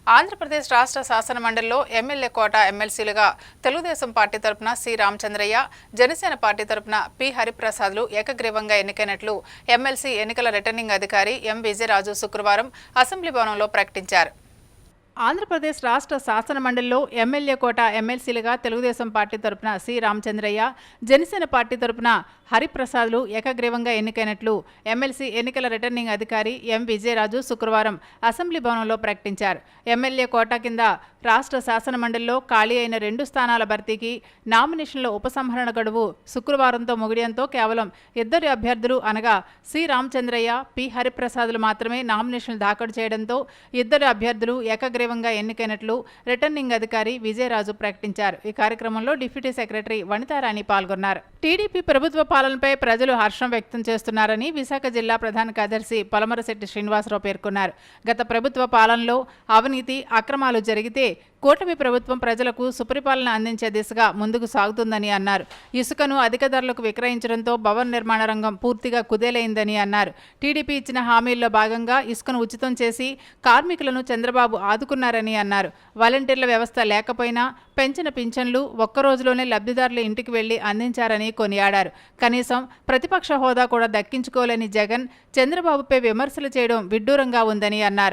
ఆంధ్రప్రదేశ్ రాష్ట్ర శాసనమండలిలో ఎమ్మెల్యే కోట ఎమ్మెల్సీలుగా తెలుగుదేశం పార్టీ తరపున C Ramachandraiah, Janasena party తరపున పి హరిప్రసాద్లు ఏకగ్రీవంగా ఎన్నికైనట్లు ఎమ్మెల్సీ ఎన్నికల రిటర్నింగ్ అధికారి ఎం విజయరాజు శుక్రవారం అసెంబ్లీ భవనంలో ప్రకటించారు. ఆంధ్రప్రదేశ్ రాష్ట్ర శాసనమండలిలో ఎమ్మెల్యే కోట ఎమ్మెల్సీలుగా తెలుగుదేశం పార్టీ తరపున సి రామచంద్రయ్య, జనసేన పార్టీ తరపున హరిప్రసాద్లు ఏకగ్రీవంగా ఎన్నికైనట్లు ఎమ్మెల్సీ ఎన్నికల రిటర్నింగ్ అధికారి ఎం విజయరాజు శుక్రవారం అసెంబ్లీ భవనంలో ప్రకటించారు. ఎమ్మెల్యే కోటా కింద రాష్ట్ర శాసనమండలిలో ఖాళీ అయిన 2 స్థానాల భర్తీకి నామినేషన్ల ఉపసంహరణ గడువు శుక్రవారంతో ముగియడంతో కేవలం 2 అభ్యర్థులు అనగా సి రామచంద్రయ్య, పి హరిప్రసాద్లు మాత్రమే నామినేషన్లు దాఖలు చేయడంతో 2 అభ్యర్థులు ఏకగ్రీవంగా ఎన్నికైనట్లు రిటర్నింగ్ అధికారి విజయరాజు ప్రకటించారు. ఈ కార్యక్రమంలో డిప్యూటీ సెక్రటరీ వనితారాణి పాల్గొన్నారు. టీడీపీ ప్రభుత్వ పాలనపై ప్రజలు హర్షం వ్యక్తం చేస్తున్నారని విశాఖ జిల్లా ప్రధాన కార్యదర్శి పొలమరశెట్టి శ్రీనివాసరావు పేర్కొన్నారు. గత ప్రభుత్వ పాలనలో అవినీతి, అక్రమాలు జరిగితే కూటమి ప్రభుత్వం ప్రజలకు సుపరిపాలన అందించే దిశగా ముందుకు సాగుతుందని అన్నారు. ఇసుకను అధిక ధరలకు విక్రయించడంతో భవన నిర్మాణ రంగం పూర్తిగా కుదేలైందని అన్నారు. టీడీపీ ఇచ్చిన హామీల్లో భాగంగా ఇసుకను ఉచితం చేసి కార్మికులను చంద్రబాబు ఆదుకున్నారని అన్నారు. వాలంటీర్ల వ్యవస్థ లేకపోయినా పెంచిన పింఛన్లు ఒక్క రోజులోనే లబ్ధిదారుల ఇంటికి వెళ్లి అందించారని కొనియాడారు. కనీసం ప్రతిపక్ష హోదా కూడా దక్కించుకోలేని జగన్ చంద్రబాబుపై విమర్శలు చేయడం విడ్డూరంగా ఉందని అన్నారు.